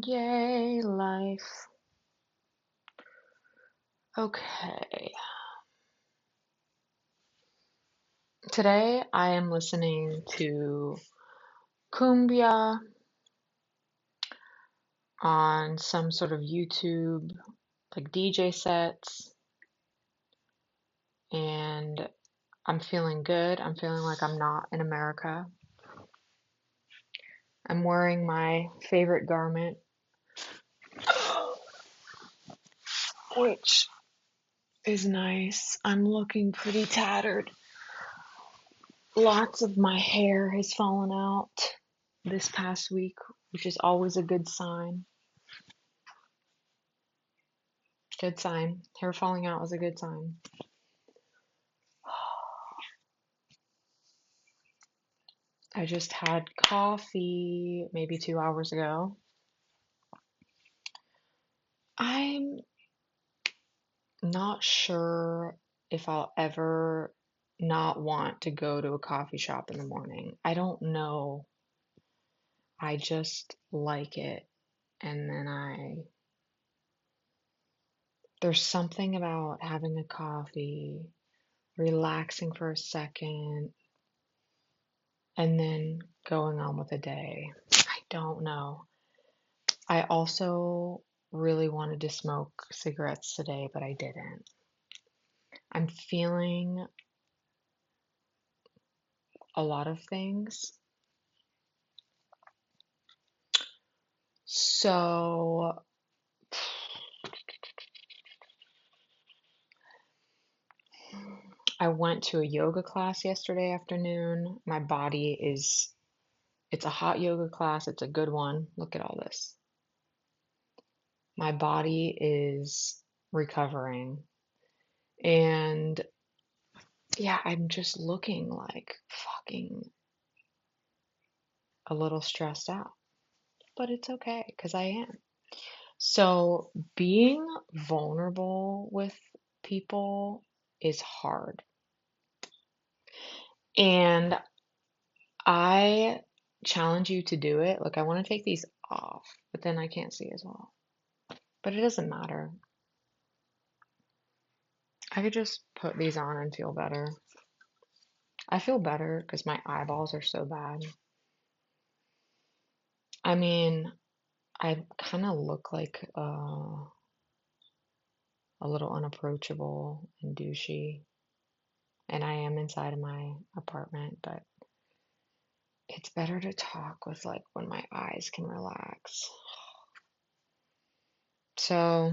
Yay, life. Okay. Today I am listening to cumbia on some sort of YouTube, like DJ sets, and I'm feeling good. I'm feeling like I'm not in America. I'm wearing my favorite garment, which is nice. I'm looking pretty tattered. Lots of my hair has fallen out this past week, which is always a good sign. Good sign. Hair falling out is a good sign. I just had coffee maybe 2 hours ago. I'm not sure if I'll ever not want to go to a coffee shop in the morning. I don't know. I just like it. And then there's something about having a coffee, relaxing for a second, and then going on with the day. I don't know. I also really wanted to smoke cigarettes today, but I didn't. I'm feeling a lot of things. So I went to a yoga class yesterday afternoon. My body it's a hot yoga class. It's a good one. Look at all this. My body is recovering. And yeah, I'm just looking like fucking a little stressed out. But it's okay because I am. So being vulnerable with people is hard. And I challenge you to do it. Like, I want to take these off, but then I can't see as well. But it doesn't matter. I could just put these on and feel better. I feel better because my eyeballs are so bad. I mean, I kind of look like a little unapproachable and douchey. And I am inside of my apartment, but it's better to talk with like when my eyes can relax. So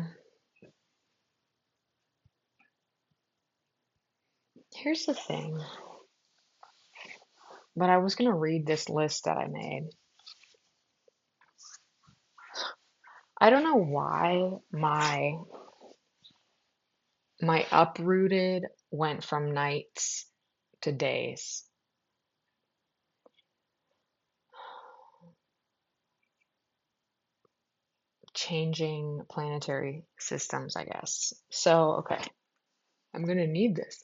here's the thing. But I was gonna read this list that I made. I don't know why my uprooted went from nights to days. Changing planetary systems, I guess. So, okay. I'm gonna need this.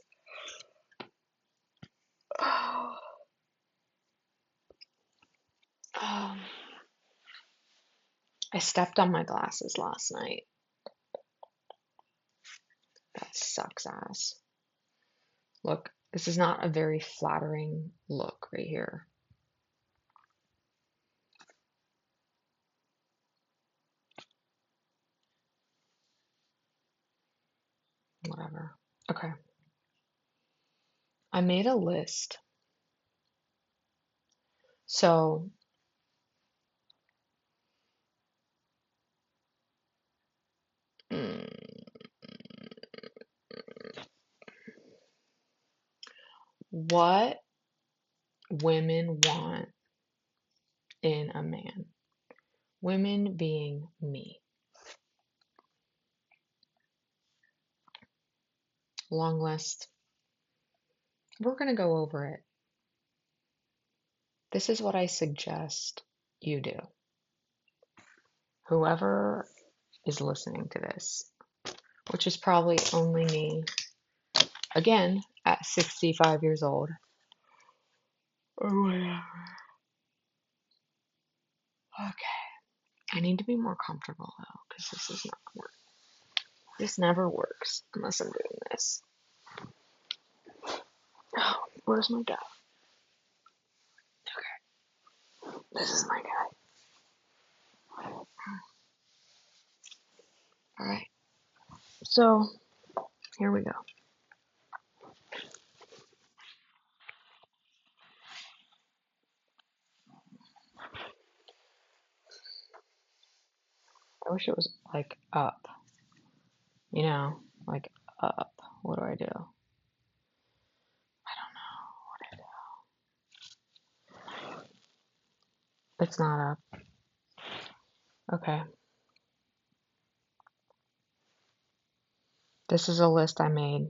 Um, I stepped on my glasses last night. That sucks ass. Look, this is not a very flattering look right here. Whatever. Okay. I made a list. So, mm, what women want in a man? Women being me. Long list. We're going to go over it. This is what I suggest you do. Whoever is listening to this, which is probably only me, again, at 65 years old, or whatever. Okay. I need to be more comfortable though, because this is not work. This never works unless I'm doing this. Oh, where's my guy? Okay, this is my guy. All right, so here we go. I wish it was like up, like up. What do I do? I don't know what I do. It's not up. Okay. This is a list I made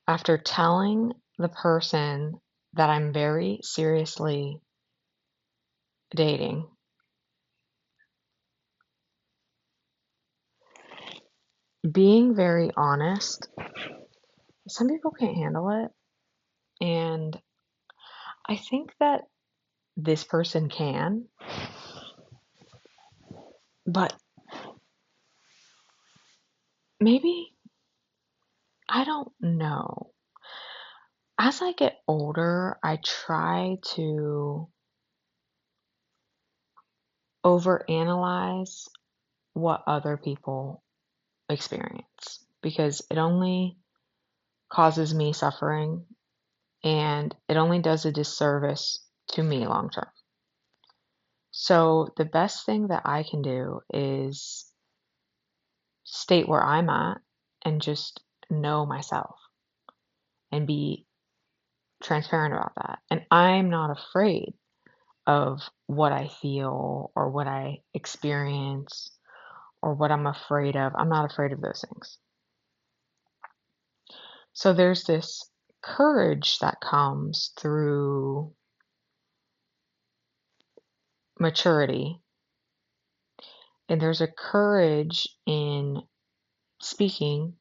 after telling the person that I'm very seriously dating. Being very honest, some people can't handle it. And I think that this person can, but maybe, I don't know. As I get older, I try to overanalyze what other people experience because it only causes me suffering and it only does a disservice to me long term. So the best thing that I can do is state where I'm at and just know myself and be transparent about that. And I'm not afraid of what I feel or what I experience or what I'm afraid of. I'm not afraid of those things. So there's this courage that comes through maturity, and there's a courage in speaking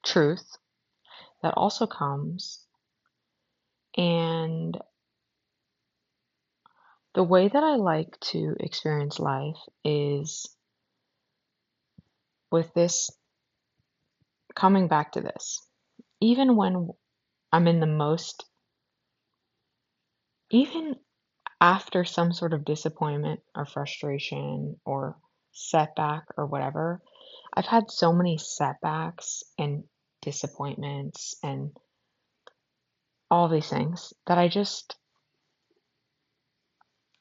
truth that also comes. And the way that I like to experience life is with this, coming back to this. Even when I'm in the most, even after some sort of disappointment or frustration or setback or whatever, I've had so many setbacks and disappointments and all these things that I just,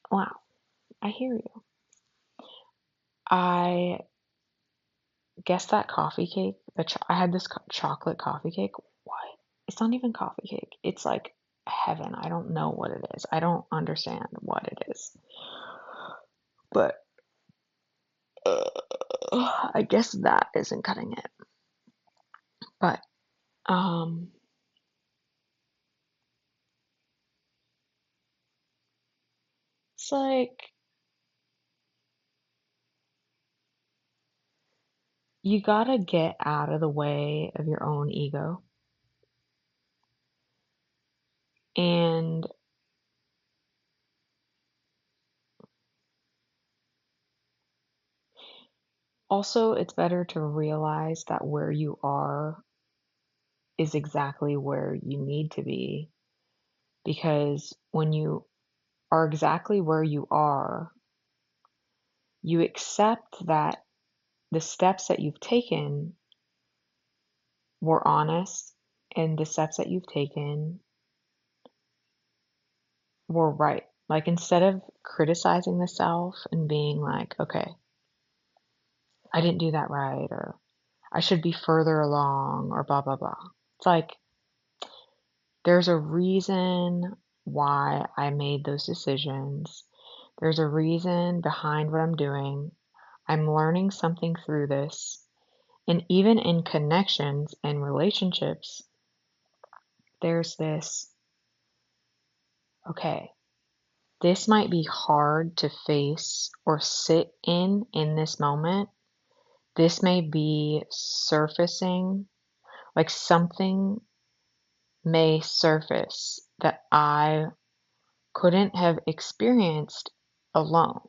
wow, I hear you. I guess that coffee cake, I had this chocolate coffee cake. What? It's not even coffee cake. It's like heaven. I don't know what it is. I don't understand what it is. But I guess that isn't cutting it. But it's like you gotta get out of the way of your own ego. And also, it's better to realize that where you are is exactly where you need to be. Because when you are exactly where you are, you accept that the steps that you've taken were honest and the steps that you've taken were right. Like instead of criticizing the self and being like, okay, I didn't do that right, or I should be further along, or blah, blah, blah. It's like there's a reason why I made those decisions. There's a reason behind what I'm doing. I'm learning something through this. And even in connections and relationships, there's this, okay, this might be hard to face or sit in this moment. This may be surfacing, like something may surface that I couldn't have experienced alone.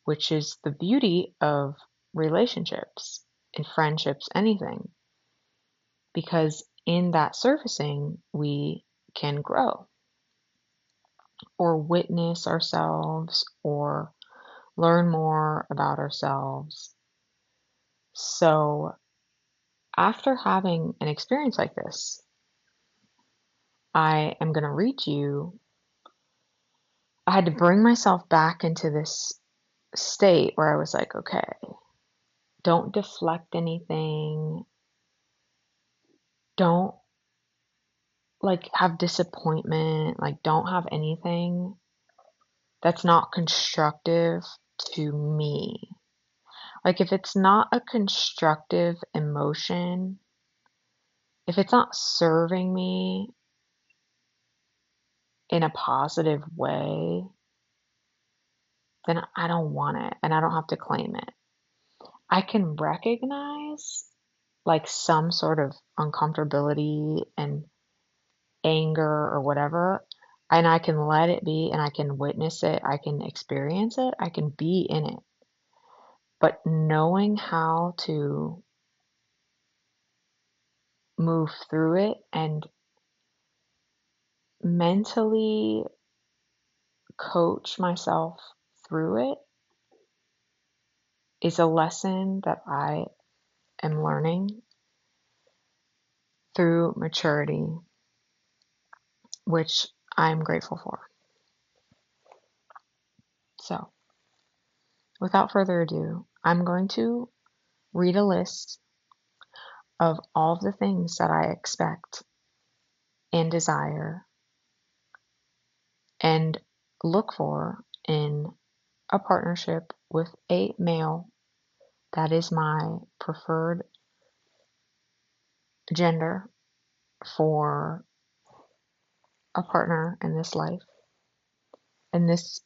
which is the beauty of relationships and friendships, anything, because in that surfacing, we can grow or witness ourselves or learn more about ourselves. So, after having an experience like this, I am going to read you. I had to bring myself back into this state where I was like, okay, don't deflect anything. Don't like have disappointment. Like, don't have anything that's not constructive to me. Like, if it's not a constructive emotion, if it's not serving me in a positive way, then I don't want it and I don't have to claim it. I can recognize like some sort of uncomfortability and anger or whatever, and I can let it be and I can witness it, I can experience it, I can be in it. But knowing how to move through it and mentally coach myself through it is a lesson that I am learning through maturity, which I'm grateful for. So, without further ado, I'm going to read a list of all of the things that I expect and desire and look for in a partnership with a male. That is my preferred gender for a partner in this life. And this,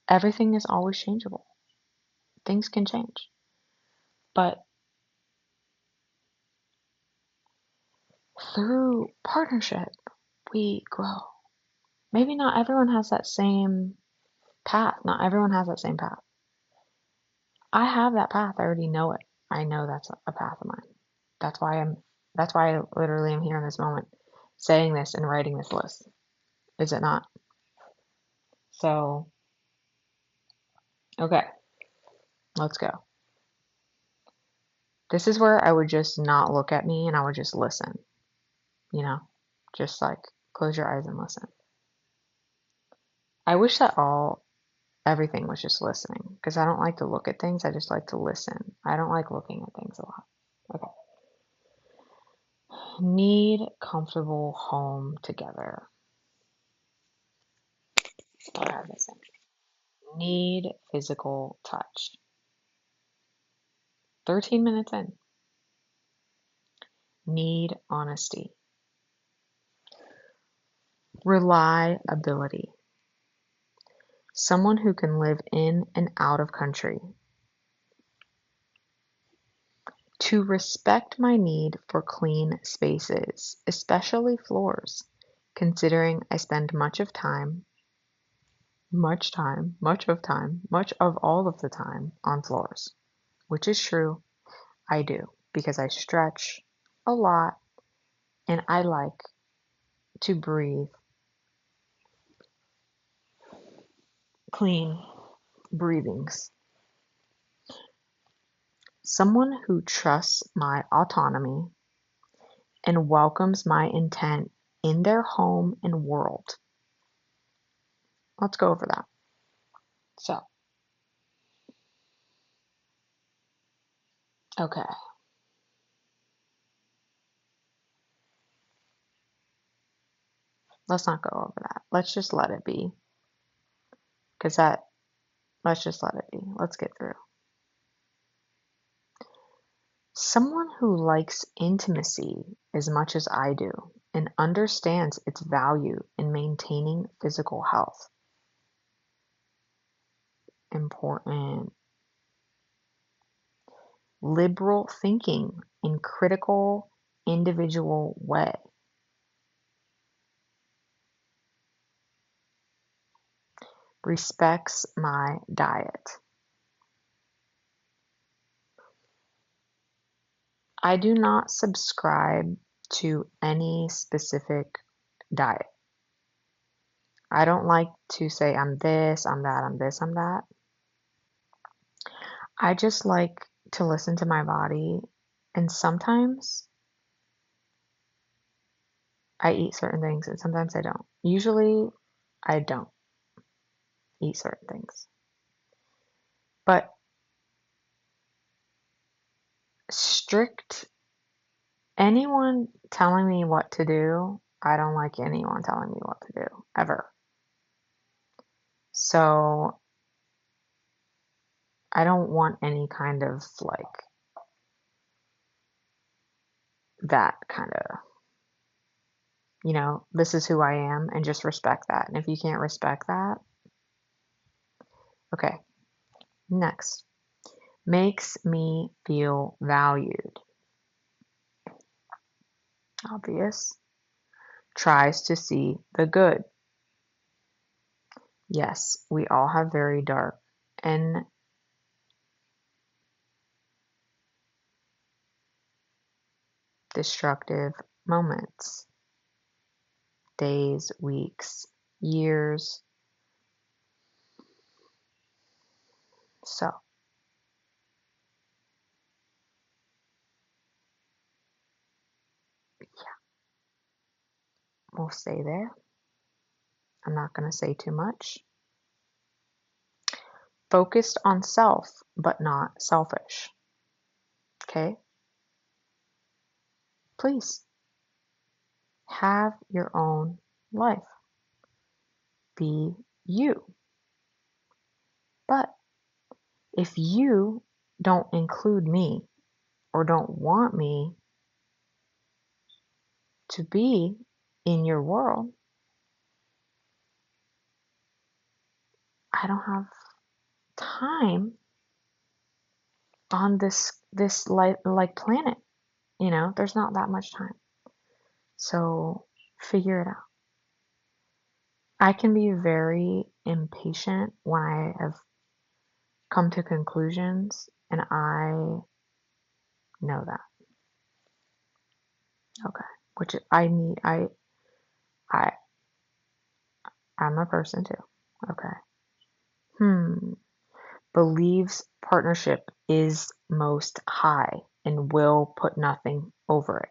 everything is always changeable. Things can change. But through partnership, we grow. Maybe not everyone has that same path. Not everyone has that same path. I have that path. I already know it. I know that's a path of mine. That's why I literally am here in this moment saying this and writing this list. Is it not? So, okay, let's go. This is where I would just not look at me and I would just listen, you know, just like close your eyes and listen. I wish that everything was just listening because I don't like to look at things. I just like to listen. I don't like looking at things a lot. Okay. Need comfortable home together. What am I missing? Need physical touch. 13 minutes in. Need honesty. Reliability. Someone who can live in and out of country. To respect my need for clean spaces, especially floors, considering I spend much of all of the time on floors, which is true. I do because I stretch a lot and I like to breathe clean breathings. Someone who trusts my autonomy and welcomes my intent in their home and world. Let's go over that. So, okay. Let's not go over that. Let's just let it be. Let's just let it be. Let's get through. Someone who likes intimacy as much as I do and understands its value in maintaining physical health. Important. Liberal thinking in critical, individual way. Respects my diet. I do not subscribe to any specific diet. I don't like to say I'm this, I'm that, I'm this, I'm that. I just like to listen to my body, and sometimes I eat certain things and sometimes I don't. Usually I don't eat certain things. But strict, anyone telling me what to do, I don't like anyone telling me what to do, ever. So I don't want any kind of like that kind of, this is who I am and just respect that. And if you can't respect that, okay, next. Makes me feel valued. Obvious. Tries to see the good. Yes, we all have very dark and destructive moments. Days, weeks, years. So, we'll stay there. I'm not going to say too much. Focused on self, but not selfish. Okay? Please have your own life. Be you. But if you don't include me or don't want me to be in your world, I don't have time on this like planet. There's not that much time. So figure it out. I can be very impatient when I have come to conclusions, and I know that. Okay. Which I need. I I'm a person too. Okay. Believes partnership is most high and will put nothing over it.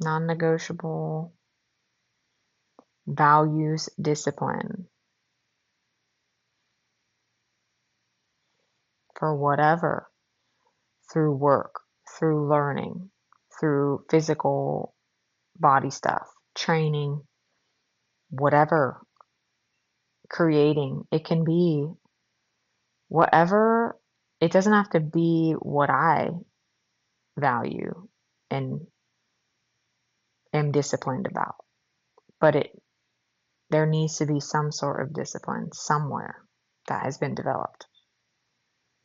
Non-negotiable. Values discipline for whatever, through work, through learning, through physical body stuff, training, whatever, creating. It can be whatever. It doesn't have to be what I value and am disciplined about, but there needs to be some sort of discipline somewhere that has been developed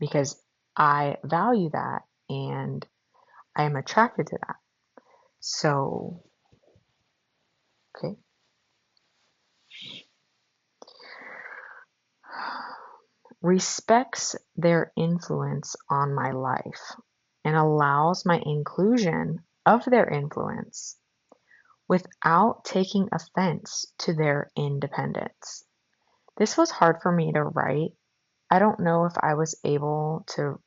because I value that and I am attracted to that. So, okay. Respects their influence on my life and allows my inclusion of their influence without taking offense to their independence. This was hard for me to write. I don't know if I was able to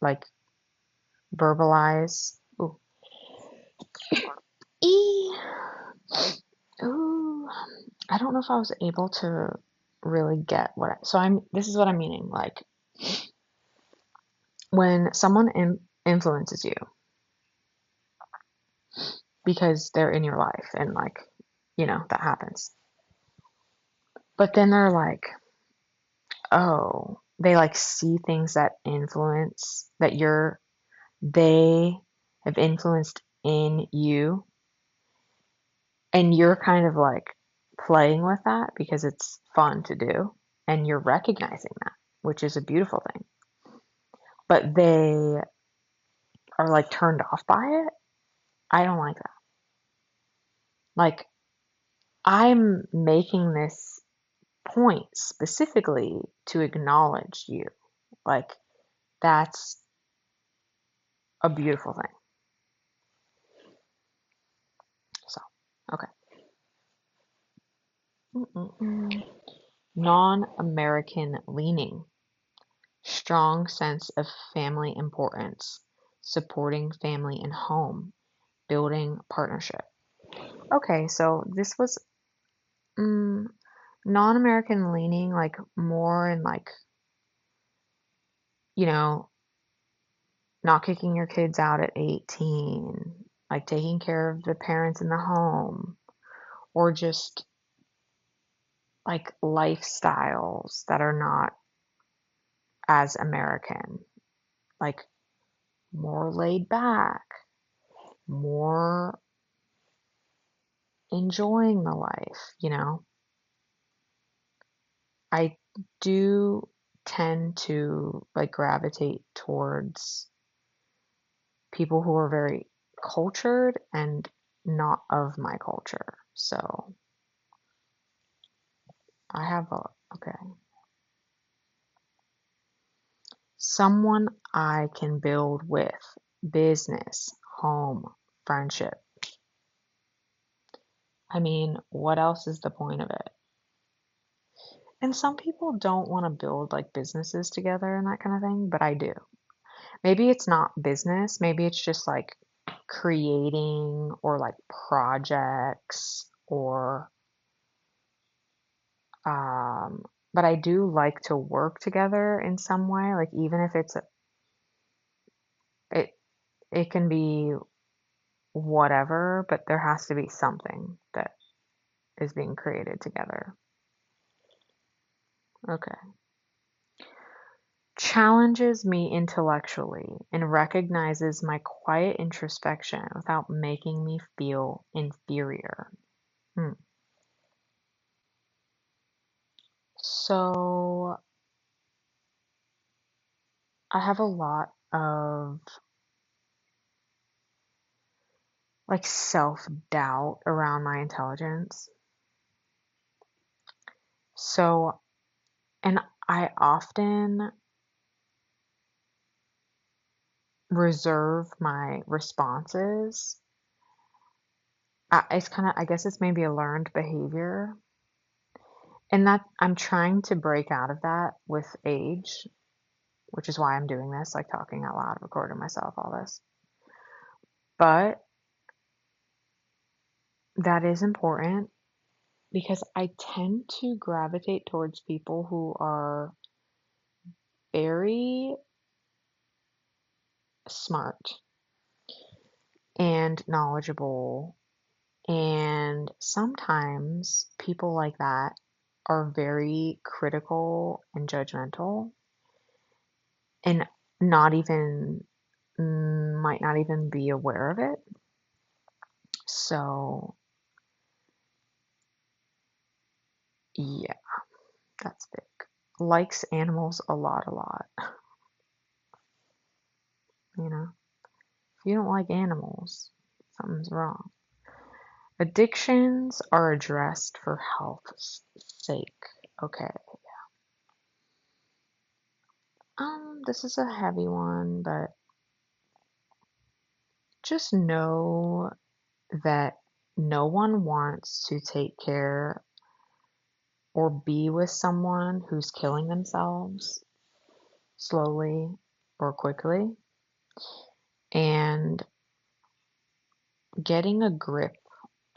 like verbalize. Ooh. Ooh. I don't know if I was able to really get this is what I'm meaning. Like when someone influences you because they're in your life and like, that happens. But then they're like, oh, they like see things that influence that they have influenced in you, and you're kind of like playing with that because it's fun to do and you're recognizing that, which is a beautiful thing. But they are like turned off by it. I don't like that. Like, I'm making this point specifically to acknowledge you Like, that's a beautiful thing. So, okay. Non-American leaning, strong sense of family importance, supporting family and home, building partnership. Okay, so this was non-American leaning, like more in like, you know, not kicking your kids out at 18, like taking care of the parents in the home, or just like lifestyles that are not as American, like more laid back, more enjoying the life, you know. I do tend to like gravitate towards people who are very cultured and not of my culture. So I have a, okay. Someone I can build with, business, home, friendship. I mean, what else is the point of it? And some people don't want to build like businesses together and that kind of thing, but I do. Maybe it's not business, maybe it's just like creating or like projects or but I do like to work together in some way, like even if it it can be whatever, but there has to be something that is being created together. Okay. Challenges me intellectually and recognizes my quiet introspection without making me feel inferior. Hmm. So I have a lot of like self-doubt around my intelligence. So, and I often reserve my responses. It's kind of, I guess it's maybe a learned behavior. And that I'm trying to break out of that with age, which is why I'm doing this, like talking out loud, recording myself, all this. But that is important because I tend to gravitate towards people who are very smart and knowledgeable. And sometimes people like that are very critical and judgmental and not even, might not even be aware of it. So, yeah, that's big. Likes animals a lot, a lot. You know, if you don't like animals, something's wrong. Addictions are addressed for health's sake. Okay. This is a heavy one, but just know that no one wants to take care or be with someone who's killing themselves slowly or quickly. And getting a grip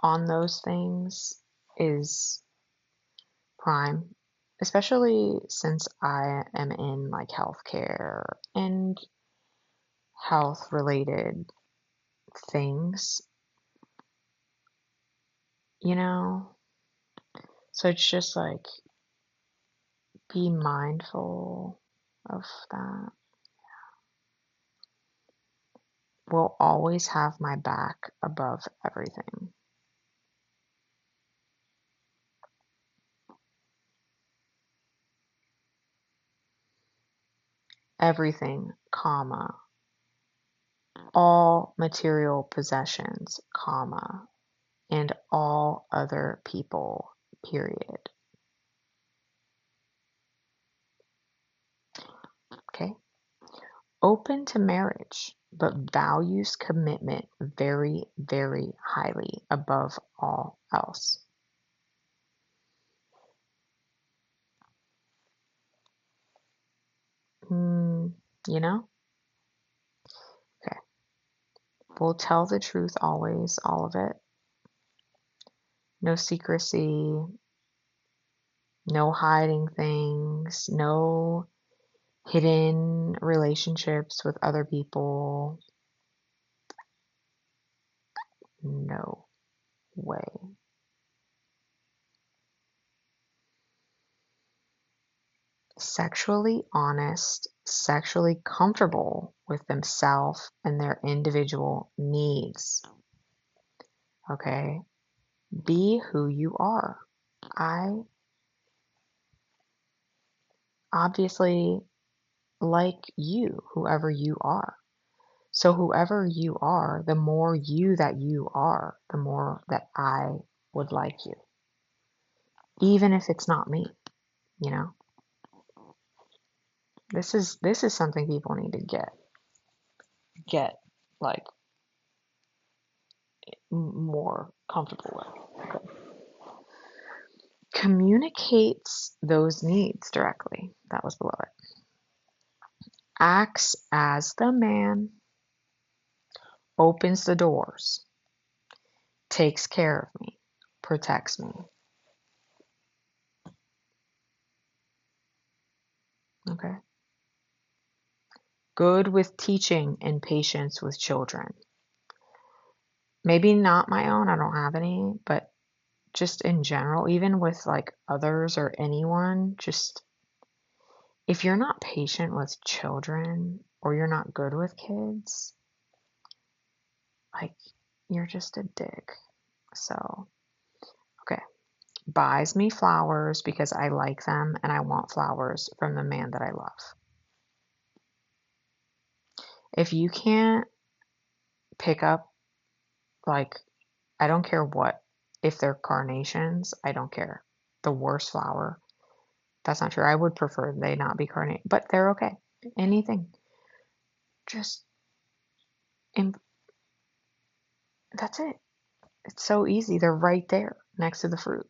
on those things is prime, especially since I am in like healthcare and health related things, you know? So it's just like be mindful of that. Will always have my back above everything. Everything, comma, all material possessions, comma, and all other people, period. Okay. Open to marriage, but values commitment very, very highly above all else. You know? Okay. We'll tell the truth always, all of it. No secrecy, no hiding things, no hidden relationships with other people. No way. Sexually honest, sexually comfortable with themselves and their individual needs. Okay? Be who you are. I obviously like you, whoever you are. So, whoever you are, the more you that you are, the more that I would like you, even if it's not me, you know? This is something people need to get like more comfortable with. Okay. Communicates those needs directly. That was below it. Acts as the man, opens the doors, takes care of me, protects me. Okay. Good with teaching and patience with children. Maybe not my own, I don't have any, but just in general, even with like others or anyone, just if you're not patient with children or you're not good with kids, like you're just a dick. So, okay. Buys me flowers because I like them and I want flowers from the man that I love. If you can't pick up, like, I don't care what, if they're carnations, I don't care. The worst flower. That's not true. I would prefer they not be carnate, but they're okay. Anything. Just, and that's it. It's so easy. They're right there next to the fruit.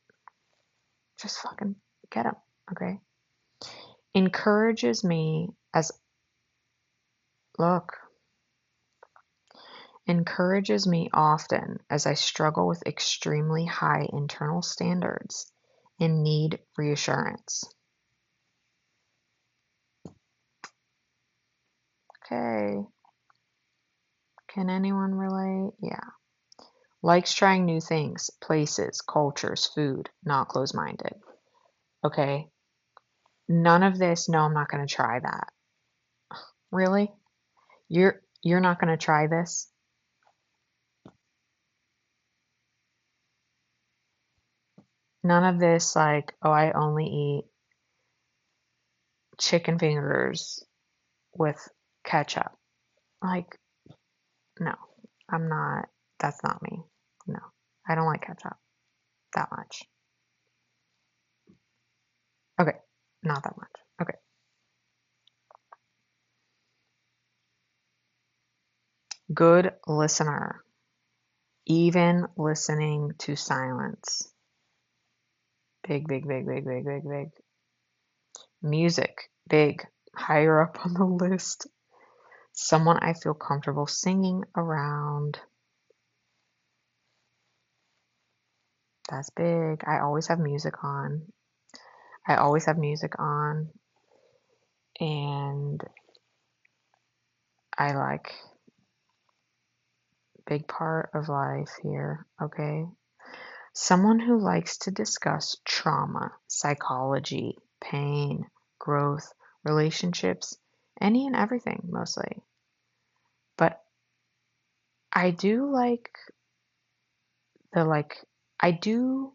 Just fucking get them, okay? Encourages me as, look, encourages me often as I struggle with extremely high internal standards and need reassurance. Okay. Can anyone relate? Yeah. Likes trying new things, places, cultures, food, not close-minded. Okay. None of this, no, I'm not going to try that. Really? You're not going to try this? None of this like, oh, I only eat chicken fingers with ketchup. Like, no. I'm not, that's not me. No. I don't like ketchup that much. Okay. Not that much. Okay. Good listener. Even listening to silence. Big, big, big, big, big, big, big. Music. Big. Higher up on the list. Someone I feel comfortable singing around. That's big. I always have music on. I always have music on. And I like big part of life here, okay? Someone who likes to discuss trauma, psychology, pain, growth, relationships, any and everything mostly. But I do like the I do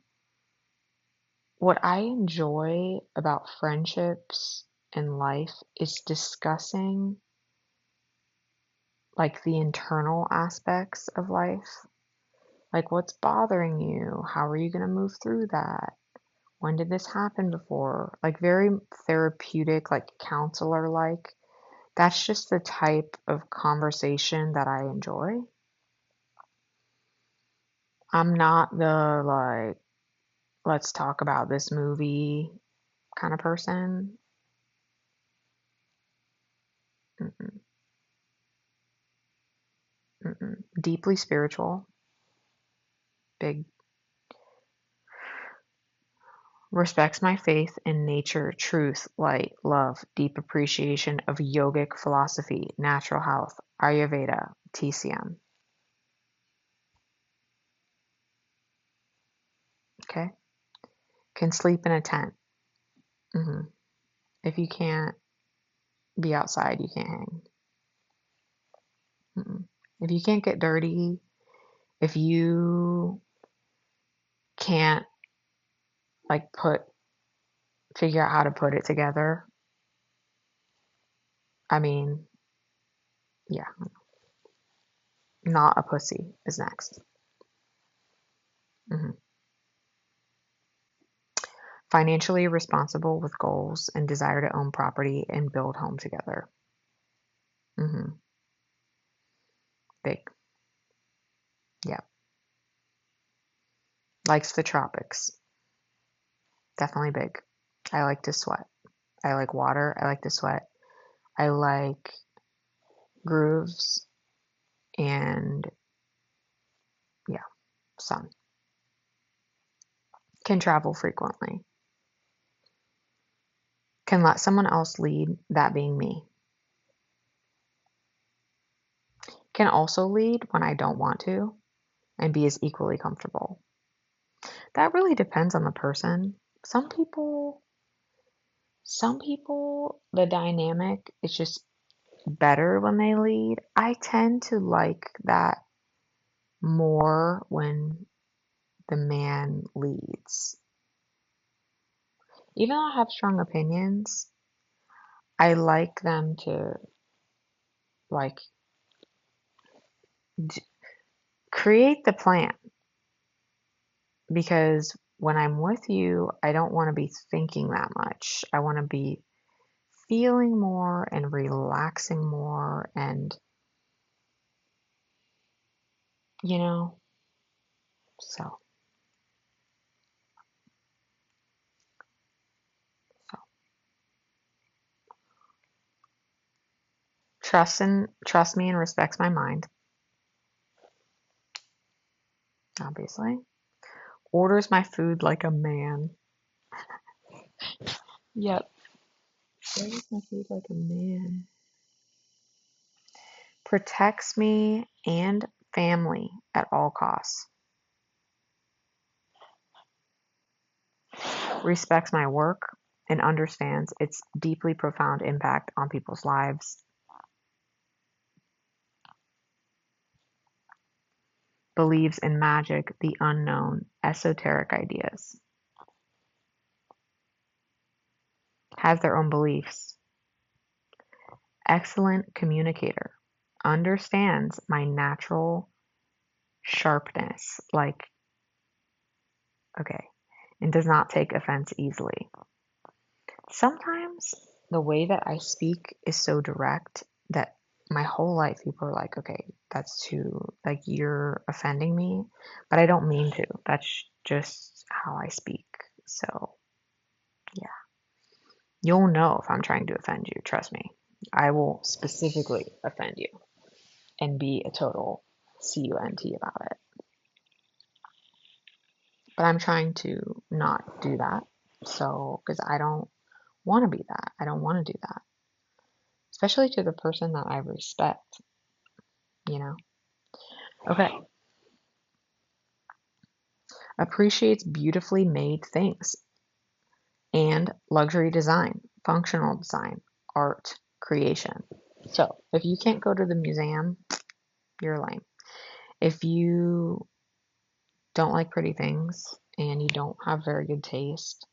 what I enjoy about friendships and life is discussing like the internal aspects of life. Like what's bothering you? How are you going to move through that? When did this happen before? Like very therapeutic, like counselor like. That's just the type of conversation that I enjoy. I'm not the like, let's talk about this movie kind of person. Mm-mm, mm-mm. Deeply spiritual, big, respects my faith in nature, truth, light, love, deep appreciation of yogic philosophy, natural health, Ayurveda, TCM. Okay. Can sleep in a tent. hmm If you can't be outside, you can't hang. Mm-mm. If you can't get dirty, if you can't like figure out how to put it together, I mean, yeah, not a pussy is next. hmm Financially responsible with goals and desire to own property and build home together. hmm Big. Yeah. Likes the tropics. Definitely big. I like to sweat. I like water. I like to sweat. I like grooves and yeah, sun. Can travel frequently. Can let someone else lead, that being me. Can also lead when I don't want to and be as equally comfortable. That really depends on the person. Some people, the dynamic is just better when they lead. I tend to like that more when the man leads. Even though I have strong opinions, I like them to like d- create the plan because when I'm with you, I don't want to be thinking that much. I want to be feeling more and relaxing more and you know, so so trust me and respects my mind, obviously. Orders my food like a man. Yep. Orders my food like a man. Protects me and family at all costs. Respects my work and understands its deeply profound impact on people's lives. Believes in magic, the unknown, esoteric ideas. Has their own beliefs. Excellent communicator. Understands my natural sharpness, like, okay, and does not take offense easily. Sometimes the way that I speak is so direct that my whole life people are like, okay, that's too, like, you're offending me, but I don't mean to. That's just how I speak. So, yeah, you'll know if I'm trying to offend you. Trust me. I will specifically offend you and be a total cunt about it. But I'm trying to not do that. So, because I don't want to be that. I don't want to do that, especially to the person that I respect, you know? Okay. Appreciates beautifully made things and luxury design, functional design, art, creation. So, if you can't go to the museum, you're lame. If you don't like pretty things and you don't have very good taste,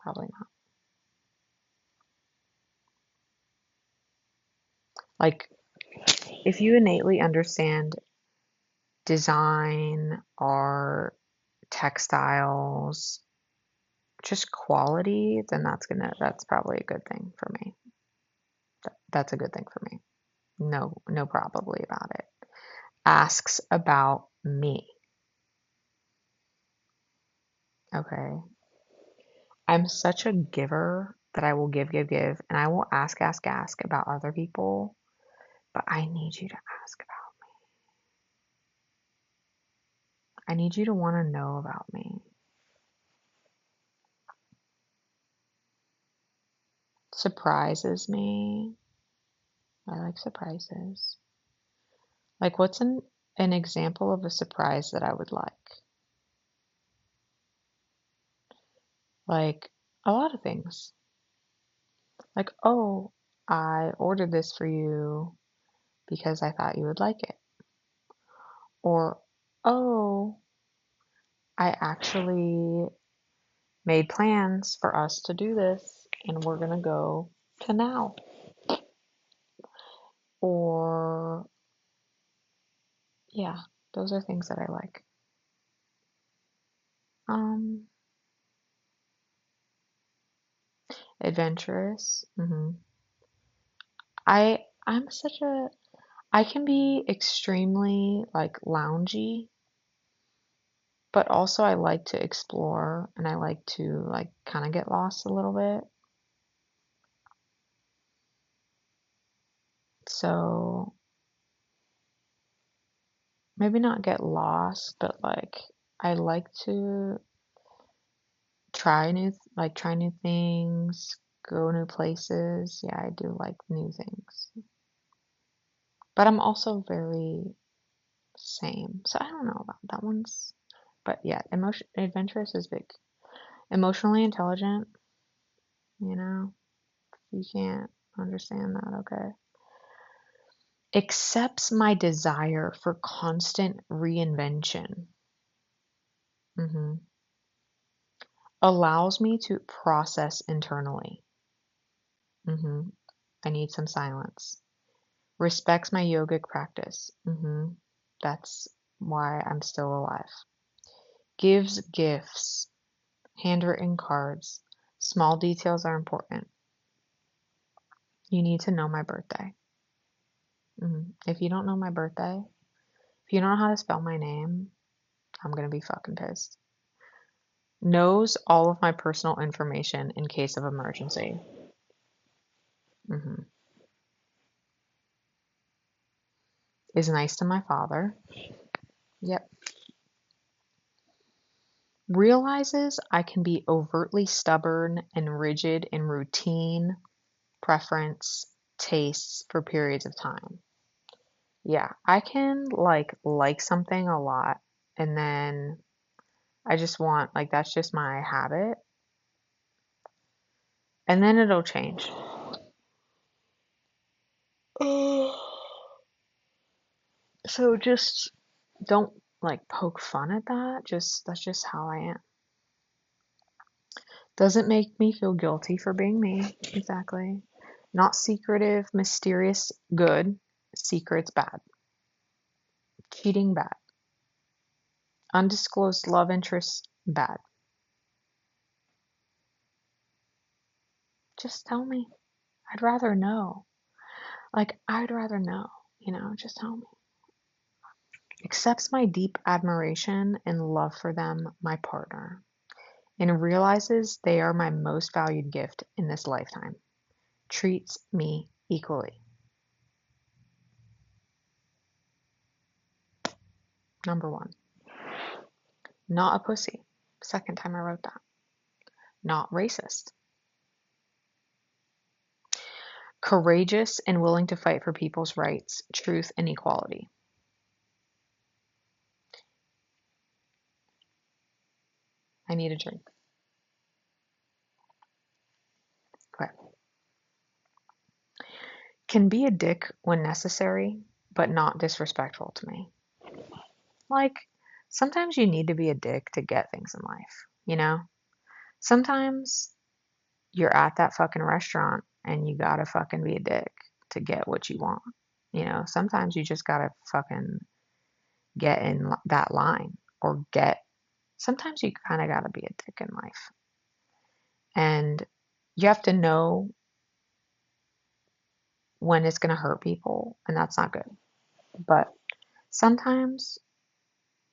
probably not. Like, if you innately understand design, art, textiles, just quality, then that's probably a good thing for me. That's a good thing for me. No probably about it. Asks about me. Okay. I'm such a giver that I will give, and I will ask about other people, but I need you to ask about. I need you to want to know about me. Surprises me. I like surprises. Like, what's an example of a surprise that I would like? Like, a lot of things. Like, oh, I ordered this for you because I thought you would like it. Or, oh, I actually made plans for us to do this and we're going to go to now. Or, yeah, those are things that I like. Um, Adventurous. I'm such a I can be extremely like loungy, but also I like to explore and I like to like kind of get lost a little bit. So maybe not get lost, but like I like to try new things, go new places. Yeah, I do like new things. But I'm also very same. So I don't know about that one's but yeah, emotion adventurous is big. Emotionally intelligent, you know, you can't understand that, okay. Accepts my desire for constant reinvention. hmm Allows me to process internally. hmm I need some silence. Respects my yogic practice. That's why I'm still alive. Gives gifts, handwritten cards. Small details are important. You need to know my birthday. If you don't know my birthday, if you don't know how to spell my name, I'm gonna be fucking pissed. Knows all of my personal information in case of emergency. hmm Is nice to my father. Yep. Realizes I can be overtly stubborn and rigid in routine, preference, tastes for periods of time. Yeah, I can like something a lot and then I just want like that's just my habit and then it'll change. So just don't like poke fun at that. Just that's just how I am. Doesn't make me feel guilty for being me. Exactly. Not secretive, mysterious, good. Secrets, bad. Cheating, bad. Undisclosed love interests, bad. Just tell me. I'd rather know. Like, I'd rather know. Just tell me. Accepts my deep admiration and love for them, my partner, and realizes they are my most valued gift in this lifetime. Treats me equally. Number one, not a pussy. Second time I wrote that. Not racist. Courageous and willing to fight for people's rights, truth, and equality. I need a drink. Okay. Can be a dick when necessary, but not disrespectful to me. Like, sometimes you need to be a dick to get things in life, you know? Sometimes you're at that fucking restaurant and you gotta fucking be a dick to get what you want. Sometimes you just gotta fucking get in that line or sometimes you kind of gotta be a dick in life. And you have to know when it's going to hurt people, and that's not good. But sometimes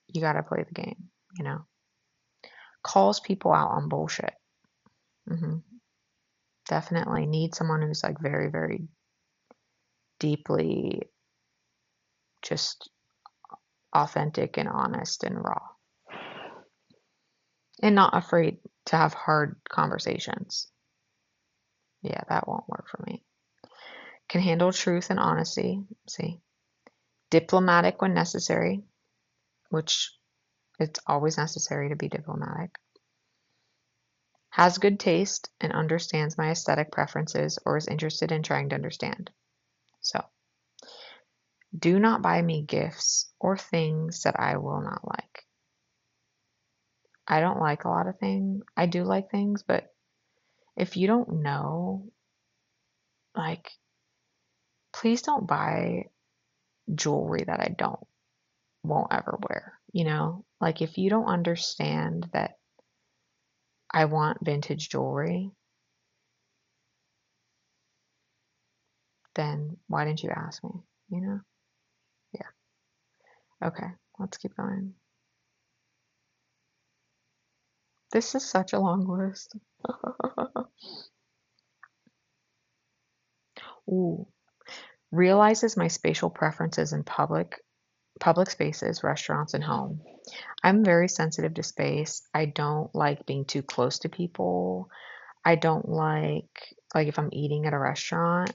you got to play the game, you know? Calls people out on bullshit. hmm Definitely need someone who's like very, very deeply just authentic and honest and raw and not afraid to have hard conversations. Yeah, that won't work for me. Can handle truth and honesty. See, diplomatic when necessary, which it's always necessary to be diplomatic. Has good taste and understands my aesthetic preferences or is interested in trying to understand. So, do not buy me gifts or things that I will not like. I don't like a lot of things. I do like things, but if you don't know, like, please don't buy jewelry that I won't ever wear, you know? Like, if you don't understand that I want vintage jewelry, then why didn't you ask me, you know? Yeah. Okay, let's keep going. This is such a long list. Ooh. Realizes my spatial preferences in public spaces, restaurants, and home. I'm very sensitive to space. I don't like being too close to people. I don't like if I'm eating at a restaurant,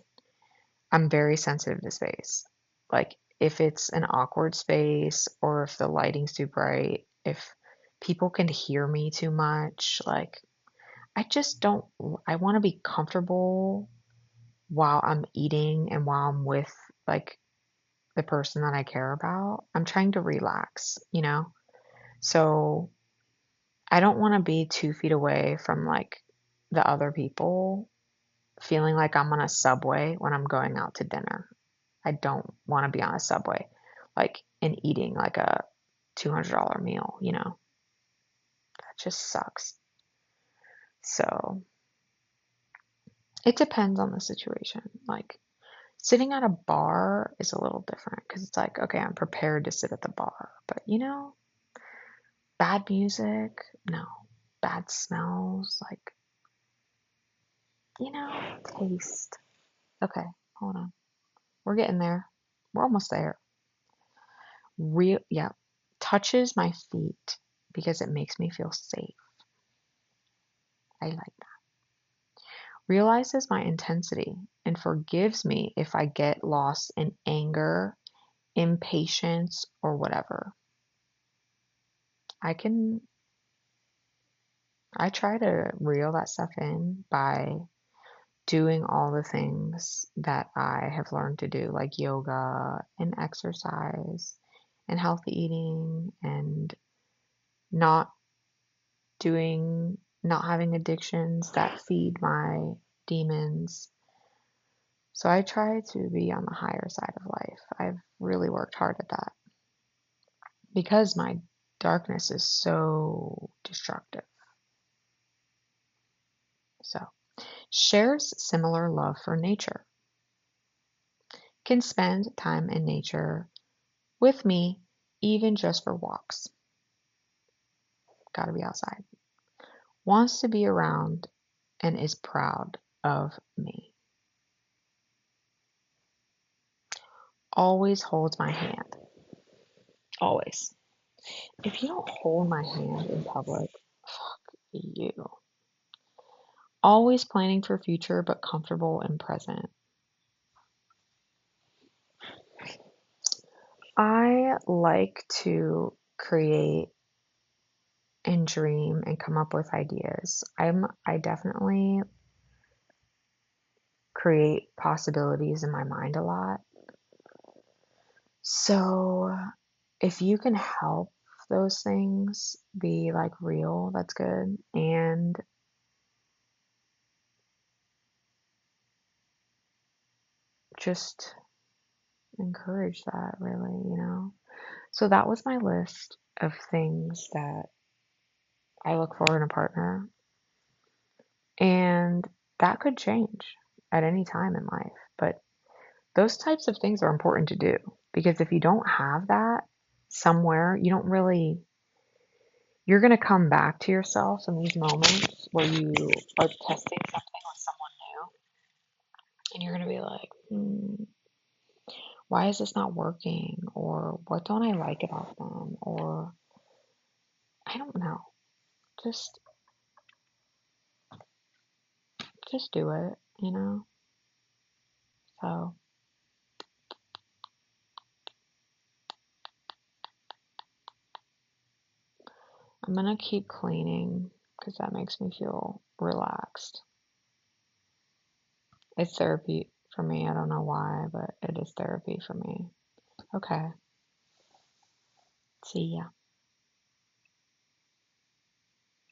I'm very sensitive to space. Like if it's an awkward space or if the lighting's too bright, if people can hear me too much, like I just don't I want to be comfortable while I'm eating and while I'm with like the person that I care about. I'm trying to relax, you know? So I don't want to be 2 feet away from like the other people, feeling like I'm on a subway when I'm going out to dinner. I don't want to be on a subway, like and eating like a $200 meal, you know? That just sucks. So it depends on the situation. Like sitting at a bar is a little different because it's like, okay, I'm prepared to sit at the bar. But you know, bad music, no. Bad smells, like, you know, taste. Okay, hold on. We're getting there. We're almost there. Yeah. Touches my feet because it makes me feel safe. I like that. Realizes my intensity and forgives me if I get lost in anger, impatience, or whatever. I can, I try to reel that stuff in by doing all the things that I have learned to do, like yoga and exercise and healthy eating and not not having addictions that feed my demons. So I try to be on the higher side of life. I've really worked hard at that because my darkness is so destructive. So, shares similar love for nature. Can spend time in nature with me, even just for walks. Gotta be outside. Wants to be around and is proud of me. Always holds my hand. Always. If you don't hold my hand in public, fuck you. Always planning for future but comfortable and present. I like to create and dream and come up with ideas. I definitely create possibilities in my mind a lot. So if you can help those things be like real, that's good. And just encourage that really, you know. So that was my list of things that I look for in a partner. And that could change at any time in life. But Those types of things are important to do because if you don't have that somewhere, you don't really, you're going to come back to yourself in these moments where you are testing something with someone new and you're going to be like, why is this not working? Or what don't I like about them? Or I don't know. Just do it, you know? So I'm gonna keep cleaning because that makes me feel relaxed. It's therapy for me. I don't know why, but it is therapy for me. Okay. See ya.